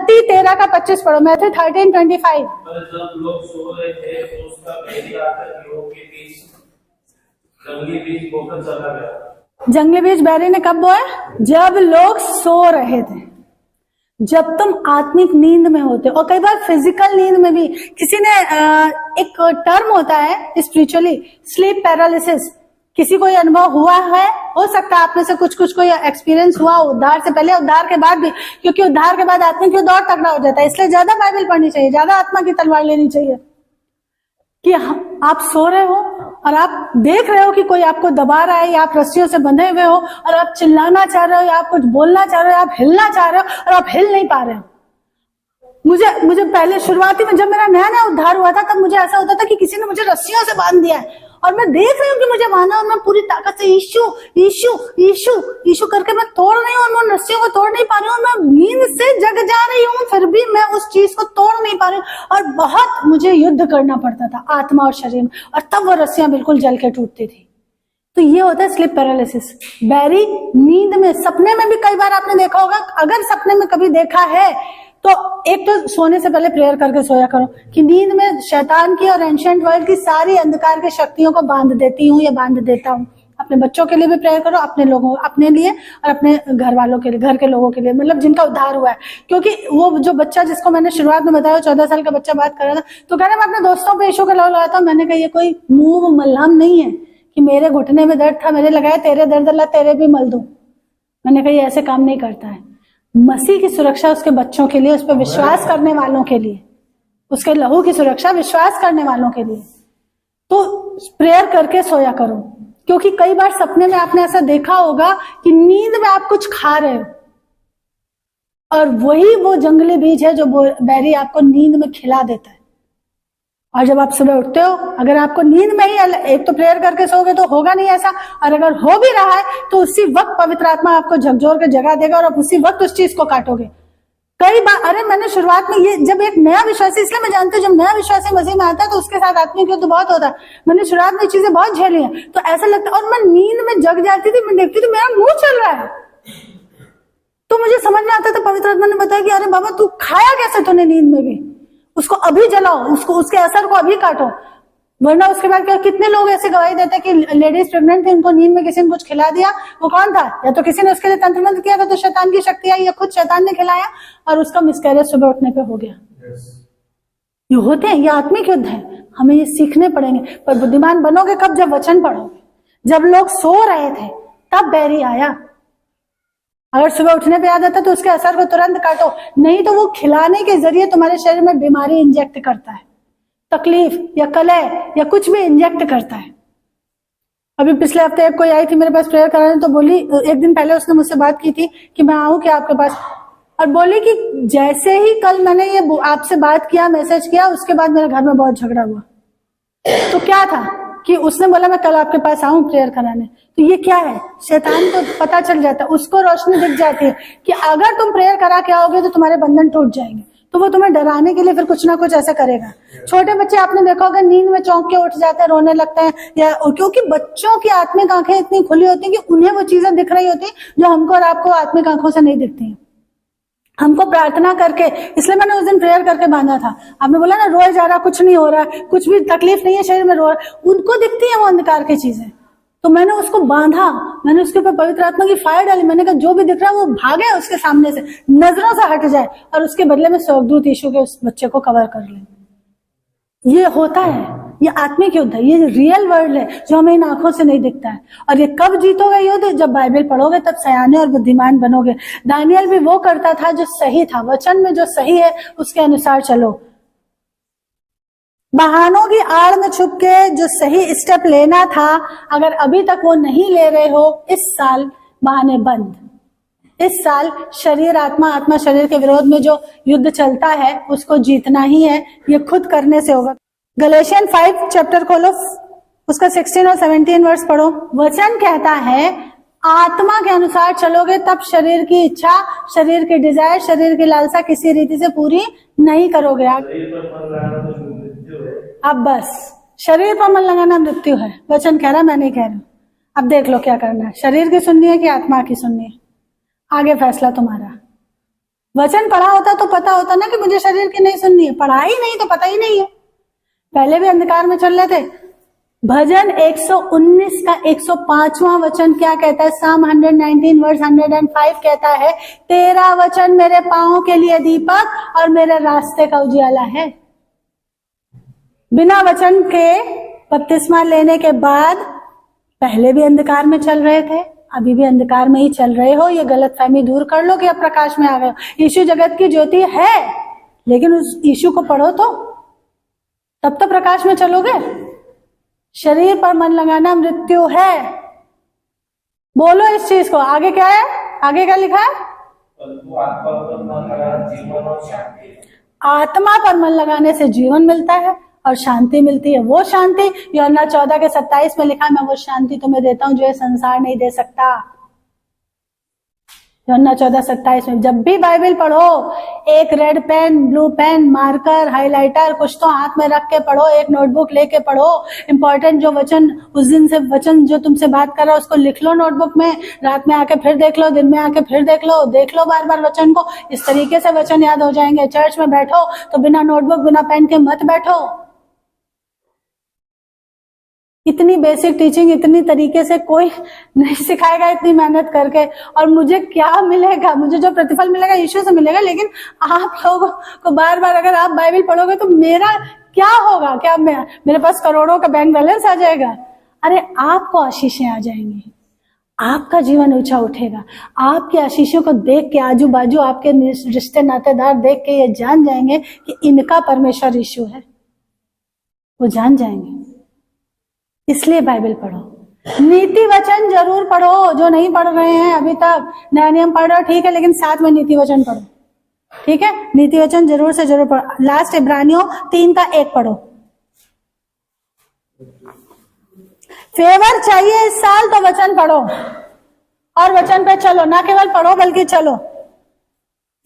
मत्ती 13 का 25 पढ़ो, मैथ्यू 13:25। जब लोग सो रहे थे तो उसका बैरी आकर लोगों के बीच जंगली बीज बोकर चला गया। जंगली बीज बैरी ने कब बोया? जब लोग सो रहे थे। जब तुम आत्मिक नींद में होते, और कई बार फिजिकल नींद में भी, किसी ने एक टर्म होता है स्पिरिचुअली, स्लीप पैरालिसिस। किसी को ये अनुभव हुआ है? हो सकता है आप में से कुछ कोई एक्सपीरियंस हुआ उद्धार से पहले, उद्धार के बाद भी, क्योंकि उद्धार के बाद आत्मा क्यों दौड़ तगड़ा हो जाता है। इसलिए ज्यादा बाइबल पढ़नी चाहिए, ज्यादा आत्मा की तलवार लेनी चाहिए। कि आप सो रहे हो और आप देख रहे हो कि कोई आपको दबा रहा है, या आप रस्सियों से बंधे हुए हो और आप चिल्लाना चाह रहे हो, या आप कुछ बोलना चाह रहे हो, आप हिलना चाह रहे हो और आप हिल नहीं पा रहे हो। मुझे पहले शुरुआती में जब मेरा नया नया उद्धार हुआ था, तब मुझे ऐसा होता था कि किसी ने मुझे रस्सियों से बांध दिया है और मैं देख रही हूँ कि मुझे बांधा, और मैं पूरी ताकत से यीशु यीशु यीशु यीशु करके मैं तोड़ रही हूँ, और मैं रस्सियों को तोड़ नहीं पा रही हूँ, मैं नींद से जग जा रही हूँ, फिर भी मैं उस चीज को तोड़ नहीं पा रही हूँ। और बहुत मुझे युद्ध करना पड़ता था आत्मा और शरीर में, और तब वो रस्सियां बिल्कुल जल के टूटती थी। तो ये होता है स्लीप पैरालिसिस। बैरी नींद में, सपने में भी कई बार आपने देखा होगा। अगर सपने में कभी देखा है तो एक तो सोने से पहले प्रेयर करके सोया करो कि नींद में शैतान की और एंशिएंट वर्ल्ड की सारी अंधकार की शक्तियों को बांध देती हूँ या बांध देता हूँ। अपने बच्चों के लिए भी प्रेयर करो, अपने लोगों, अपने लिए और अपने घर वालों के लिए, घर के लोगों के लिए, मतलब जिनका उद्धार हुआ है। क्योंकि वो जो बच्चा जिसको मैंने शुरुआत में बताया, 14 साल का बच्चा बात कर रहा था, तो कह रहा मैं अपने दोस्तों पे यीशु का लहू लगाता हूँ। मैंने कहा ये कोई मुंह मलहम नहीं है कि मेरे घुटने में दर्द था, मैंने लगाया, तेरे दर्द अल्लाह तेरे भी मल दूं। मैंने कहा ये ऐसे काम नहीं करता है। मसीह की सुरक्षा उसके बच्चों के लिए, उस पर विश्वास करने वालों के लिए, उसके लहू की सुरक्षा विश्वास करने वालों के लिए। तो प्रेयर करके सोया करो, क्योंकि कई बार सपने में आपने ऐसा देखा होगा कि नींद में आप कुछ खा रहे हो, और वही वो जंगली बीज है जो बैरी आपको नींद में खिला देता है। और जब आप सुबह उठते हो, अगर आपको नींद में ही, एक तो प्रेयर करके सोओगे तो होगा नहीं ऐसा, और अगर हो भी रहा है तो उसी वक्त पवित्र आत्मा आपको झकझोर के जगा देगा और आप उसी वक्त उस चीज को काटोगे। कई बार, अरे मैंने शुरुआत में ये, जब एक नया विश्वासी, इसलिए मैं जानती हूँ जब नया विश्वासी मसीह में आता है तो उसके साथ आत्मिक युद्ध बहुत होता है। मैंने शुरुआत में चीजें बहुत झेली हैं, तो ऐसा लगता, और मैं नींद में जग जाती थी, मैं देखती थी मेरा मुंह चल रहा है, तो मुझे समझ में आता था। पवित्र आत्मा ने बताया कि अरे बाबा तू खाया कैसे तूने नींद में भी, उसको अभी जलाओ, उसको, उसके असर को अभी काटो, वरना उसके बाद क्या। कितने लोग ऐसे गवाही देते कि लेडीज प्रेग्नेंट थी, उनको नींद में किसी ने कुछ खिला दिया, वो कौन था? या तो किसी ने उसके लिए तंत्र मंत्र किया था, तो शैतान की शक्ति आई, या खुद शैतान ने खिलाया, और उसका मिसकैरेज सुबह उठने पे हो गया। ये होते हैं, ये आत्मिक युद्ध है, हमें ये सीखने पड़ेंगे। पर बुद्धिमान बनोगे कब? जब वचन पढ़ोगे। जब लोग सो रहे थे तब बैरी आया। अगर सुबह उठने पे याद आता तो उसके असर को तुरंत काटो, नहीं तो वो खिलाने के जरिए तुम्हारे शरीर में बीमारी इंजेक्ट करता है, तकलीफ या कलह या कुछ भी इंजेक्ट करता है। अभी पिछले हफ्ते एक कोई आई थी मेरे पास प्रेयर कराने, तो बोली, एक दिन पहले उसने मुझसे बात की थी कि मैं आऊं क्या आपके पास, और बोली कि जैसे ही कल मैंने ये आपसे बात किया, मैसेज किया, उसके बाद मेरे घर में बहुत झगड़ा हुआ। तो क्या था कि उसने बोला मैं कल आपके पास आऊं प्रेयर कराने। तो ये क्या है? शैतान को पता चल जाता है, उसको रोशनी दिख जाती है कि अगर तुम प्रेयर करा के आओगे तो तुम्हारे बंधन टूट जाएंगे, तो वो तुम्हें डराने के लिए फिर कुछ ना कुछ ऐसा करेगा। छोटे बच्चे आपने देखा होगा नींद में चौंक के उठ जाते हैं, रोने लगते हैं, या क्योंकि बच्चों की आत्मिक आंखें इतनी खुली होती हैं कि उन्हें वो चीजें दिख रही होती हैं जो हमको और आपको आत्मिक आंखों से नहीं दिखती हैं। हमको प्रार्थना करके, इसलिए मैंने उस दिन प्रेयर करके बांधा था। आपने बोला ना रोए जा रहा, कुछ नहीं हो रहा, कुछ भी तकलीफ नहीं है शरीर में, रो रहा, उनको दिखती है वो अंधकार की चीजें। तो मैंने उसको बांधा, मैंने उसके ऊपर पवित्र आत्मा की फायर डाली। मैंने कहा जो भी दिख रहा है वो भागे उसके सामने से, नजरों से हट जाए, और उसके बदले में स्वर्गदूत यीशु के उस बच्चे को कवर कर ले। ये होता है, ये आत्मिक युद्ध है, ये रियल वर्ल्ड है जो हमें इन आंखों से नहीं दिखता है। और ये कब जीतोगे युद्ध? जब बाइबल पढ़ोगे, तब सयाने और बुद्धिमान बनोगे। दानियल भी वो करता था जो सही था, वचन में जो सही है उसके अनुसार चलो। बहानों की आड़ में छुप के जो सही स्टेप लेना था, अगर अभी तक वो नहीं ले रहे हो, इस साल बहाने बंद। इस साल शरीर आत्मा, आत्मा शरीर के विरोध में जो युद्ध चलता है उसको जीतना ही है। ये खुद करने से होगा। गलेशियन 5 चैप्टर खोलो, उसका 16 और 17 वर्स पढ़ो। वचन कहता है आत्मा के अनुसार चलोगे तब शरीर की इच्छा, शरीर की डिजायर, शरीर की लालसा किसी रीति से पूरी नहीं करोगे। अब बस शरीर पर मन लगाना मृत्यु है, वचन कह रहा, मैं नहीं कह रही। अब देख लो क्या करना है, शरीर की सुननी है कि आत्मा की सुननी है, आगे फैसला तुम्हारा। वचन पढ़ा होता तो पता होता ना कि मुझे शरीर की नहीं सुननी है, पढ़ा ही नहीं तो पता ही नहीं है। पहले भी अंधकार में चल रहे थे। भजन 119 का 105वां वचन क्या कहता है? साम 119 वर्स 105 कहता है, तेरा वचन मेरे पांवों के लिए दीपक और मेरे रास्ते का उजियाला है। बिना वचन के बपतिस्मा लेने के बाद पहले भी अंधकार में चल रहे थे, अभी भी अंधकार में ही चल रहे हो। ये गलतफहमी दूर कर लो कि अब प्रकाश में आ गए हो। यीशु जगत की ज्योति है, लेकिन उस यीशु को पढ़ो तो, तब तो प्रकाश में चलोगे। शरीर पर मन लगाना मृत्यु है। बोलो इस चीज को। आगे क्या है? आगे क्या लिखा है? आत्मा पर मन लगाने से जीवन मिलता है और शांति मिलती है। वो शांति यूहन्ना 14 के 27 में लिखा है, मैं वो शांति तुम्हें देता हूं जो ये संसार नहीं दे सकता। यूहन्ना 14:27 में। जब भी बाइबल पढ़ो, एक red pen, blue pen, marker, highlighter कुछ तो हाथ में रख के पढ़ो, एक नोटबुक लेके पढ़ो। इंपॉर्टेंट जो वचन उस दिन से वचन जो तुमसे बात कर रहा है उसको लिख लो नोटबुक में, रात में आके फिर देख लो, दिन में आके फिर देख लो बार बार वचन को। इस तरीके से वचन याद हो जाएंगे। चर्च में बैठो तो बिना नोटबुक बिना पेन के मत बैठो। इतनी बेसिक टीचिंग इतनी तरीके से कोई नहीं सिखाएगा इतनी मेहनत करके। और मुझे क्या मिलेगा? मुझे जो प्रतिफल मिलेगा यीशु से मिलेगा। लेकिन आप लोगों को बार बार अगर आप बाइबल पढ़ोगे तो मेरा क्या होगा? क्या मेरे पास करोड़ों का बैंक बैलेंस आ जाएगा? अरे आपको आशीषें आ जाएंगी, आपका जीवन ऊंचा उठेगा। आपकी आशीषों को देख के आजू बाजू आपके रिश्ते नातेदार देख के ये जान जाएंगे कि इनका परमेश्वर यीशु है। वो जान जाएंगे। इसलिए बाइबल पढ़ो। नीति वचन जरूर पढ़ो। जो नहीं पढ़ रहे हैं अभी तक, नया नियम पढ़ रहे हो ठीक है, लेकिन साथ में नीति वचन पढ़ो। ठीक है, नीति वचन जरूर से जरूर पढ़ो। लास्ट इब्रानियों 3:1 पढ़ो। फेवर चाहिए इस साल तो वचन पढ़ो और वचन पे चलो। ना केवल पढ़ो बल्कि चलो।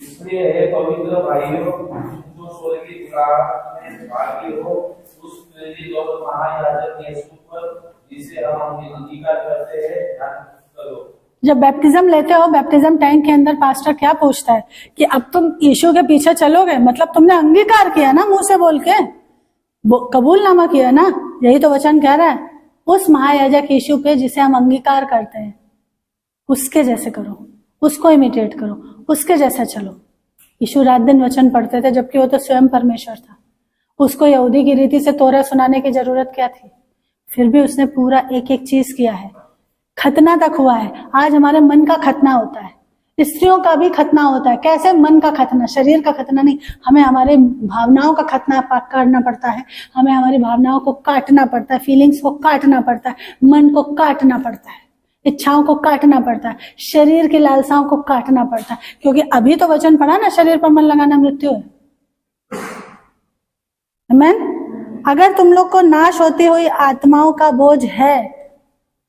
इसलिए हे पवित्र भाइयों, जो स्वर्गीय पुकार में भागी हो, उस प्रेरित और महायाजक यीशु पर जिसे हम अंगीकार करते हैं ध्यान करो। जब बैप्टिज्म लेते हो, बैप्टिज्म टैंक के अंदर पास्टर क्या पूछता है कि अब तुम यीशु के पीछे चलोगे? मतलब तुमने अंगीकार किया ना, मुंह से बोल के कबूलनामा किया ना। यही तो वचन कह रहा है। उस महायाजक यीशु पे जिसे हम अंगीकार करते हैं उसके जैसे करो, उसको इमिटेट करो, उसके जैसा चलो। यीशु रात दिन वचन पढ़ते थे, जबकि वो तो स्वयं परमेश्वर था। उसको यहूदी की रीति से तोरा सुनाने की जरूरत क्या थी? फिर भी उसने पूरा एक एक चीज किया है। खतना तक हुआ है। आज हमारे मन का खतना होता है, स्त्रियों का भी खतना होता है। कैसे? मन का खतना, शरीर का खतना नहीं। हमें हमारे भावनाओं का खतना करना पड़ता है। हमें हमारी भावनाओं को काटना पड़ता है, फीलिंग्स को काटना पड़ता है, मन को काटना पड़ता है, इच्छाओं को काटना पड़ता है, शरीर की लालसाओं को काटना पड़ता है। क्योंकि अभी तो वचन पढ़ा ना, शरीर पर मन लगाना मृत्यु है। आमीन। अगर तुम लोग को नाश होती हुई आत्माओं का बोझ है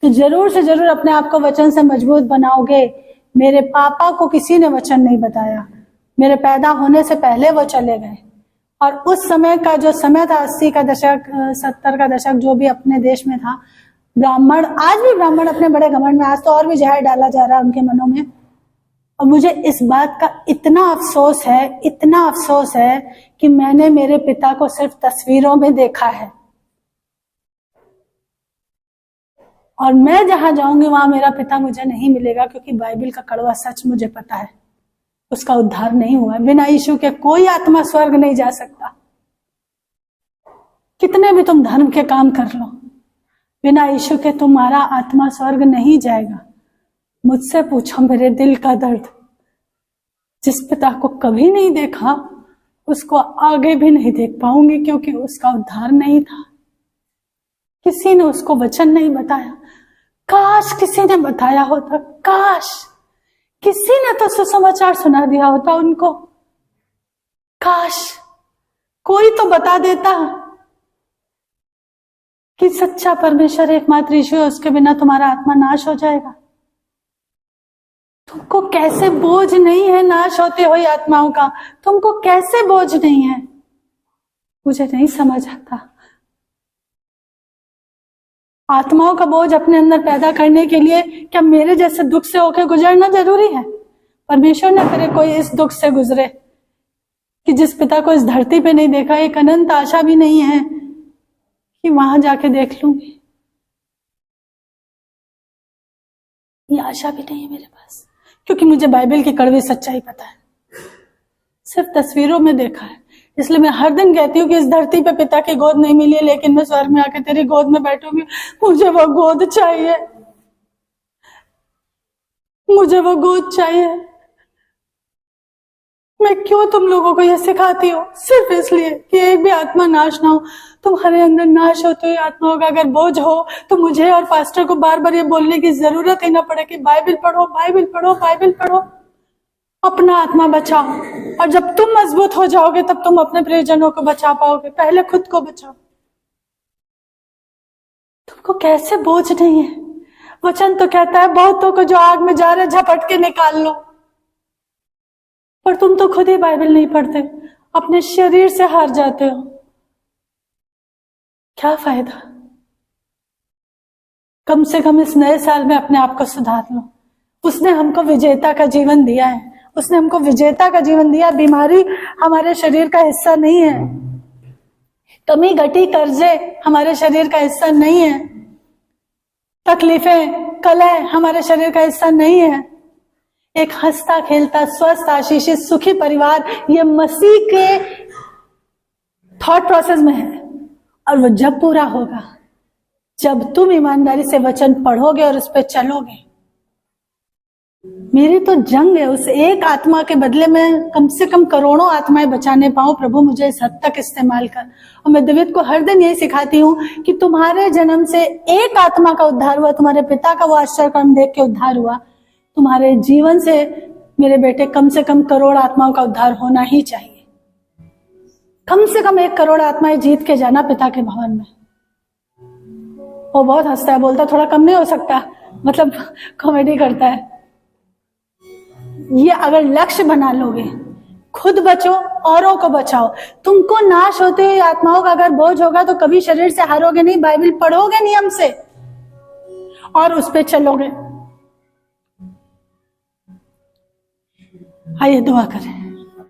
तो जरूर से जरूर अपने आप को वचन से मजबूत बनाओगे। मेरे पापा को किसी ने वचन नहीं बताया। मेरे पैदा होने से पहले वो चले गए। और उस समय का जो समय था, 80 का दशक, 70 का दशक, जो भी अपने देश में था, ब्राह्मण, आज भी ब्राह्मण अपने बड़े घमंड में, आज तो और भी जहर डाला जा रहा है उनके मनों में। और मुझे इस बात का इतना अफसोस है, इतना अफसोस है कि मैंने मेरे पिता को सिर्फ तस्वीरों में देखा है। और मैं जहां जाऊंगी वहां मेरा पिता मुझे नहीं मिलेगा, क्योंकि बाइबल का कड़वा सच मुझे पता है, उसका उद्धार नहीं हुआ है। बिना यीशु के कोई आत्मा स्वर्ग नहीं जा सकता। कितने भी तुम धर्म के काम कर लो, बिना यीशु के तुम्हारा आत्मा स्वर्ग नहीं जाएगा। मुझसे पूछो मेरे दिल का दर्द। जिस पिता को कभी नहीं देखा उसको आगे भी नहीं देख पाऊंगी, क्योंकि उसका उद्धार नहीं था। किसी ने उसको वचन नहीं बताया। काश किसी ने बताया होता, काश किसी ने तो सुसमाचार सुना दिया होता उनको। काश कोई तो बता देता कि सच्चा परमेश्वर एकमात्र यीशु है, उसके बिना तुम्हारा आत्मा नाश हो जाएगा। तुमको कैसे बोझ नहीं है नाश होते हुए आत्माओं का? तुमको कैसे बोझ नहीं है? मुझे नहीं समझ आता। आत्माओं का बोझ अपने अंदर पैदा करने के लिए क्या मेरे जैसे दुख से होकर गुजरना जरूरी है? परमेश्वर ना करे कोई इस दुख से गुजरे कि जिस पिता को इस धरती पे नहीं देखा, एक अनंत आशा भी नहीं है कि वहां जाके देख लूंगी, ये आशा भी नहीं है मेरे पास, क्योंकि मुझे बाइबल की कड़वी सच्चाई पता है, सिर्फ तस्वीरों में देखा है। इसलिए मैं हर दिन कहती हूँ कि इस धरती पे पिता की गोद नहीं मिली है, लेकिन मैं स्वर्ग में आके तेरी गोद में बैठूंगी, मुझे वो गोद चाहिए, मुझे वो गोद चाहिए। मैं क्यों तुम लोगों को यह सिखाती हूँ? सिर्फ इसलिए कि एक भी आत्मा नाश ना हो। तुम्हारे अंदर नाश होते हुए आत्माओं का अगर बोझ हो तो मुझे और पास्टर को बार बार ये बोलने की जरूरत ही ना पड़े कि बाइबल पढ़ो, बाइबल पढ़ो, बाइबल पढ़ो। अपना आत्मा बचाओ, और जब तुम मजबूत हो जाओगे तब तुम अपने प्रियजनों को बचा पाओगे। पहले खुद को बचाओ। तुमको कैसे बोझ नहीं है? वचन तो कहता है बहुतों को जो आग में जा रहे झपट के निकाल लो, पर तुम तो खुद ही बाइबल नहीं पढ़ते, अपने शरीर से हार जाते हो। क्या फायदा? कम से कम इस नए साल में अपने आप को सुधार लो। उसने हमको विजेता का जीवन दिया है, उसने हमको विजेता का जीवन दिया। बीमारी हमारे शरीर का हिस्सा नहीं है, कमी घटी कर्जे हमारे शरीर का हिस्सा नहीं है, तकलीफें कलह हमारे शरीर का हिस्सा नहीं है। एक हंसता खेलता स्वस्थ आशीषित सुखी परिवार ये मसीह के थॉट प्रोसेस में है, और वो जब पूरा होगा जब तुम ईमानदारी से वचन पढ़ोगे और उस पर चलोगे। मेरी तो जंग है, उस एक आत्मा के बदले में कम से कम करोड़ों आत्माएं बचाने पाऊं। प्रभु मुझे इस हद तक इस्तेमाल कर। और मैं दिव्यत को हर दिन यही सिखाती हूं कि तुम्हारे जन्म से एक आत्मा का उद्धार हुआ, तुम्हारे पिता का वो आश्चर्य कर्म देख के उद्धार हुआ। तुम्हारे जीवन से मेरे बेटे कम से कम करोड़ आत्माओं का उद्धार होना ही चाहिए। कम से कम 1 करोड़ आत्माएं जीत के जाना पिता के भवन में। वो बहुत हंसता है, बोलता थोड़ा कम नहीं हो सकता, मतलब कॉमेडी करता है। ये अगर लक्ष्य बना लोगे, खुद बचो, औरों को बचाओ। तुमको नाश होते हुए आत्माओं का अगर बोझ होगा तो कभी शरीर से हारोगे नहीं, बाइबल पढ़ोगे नियम से और उस पे चलोगे। आइए दुआ करें।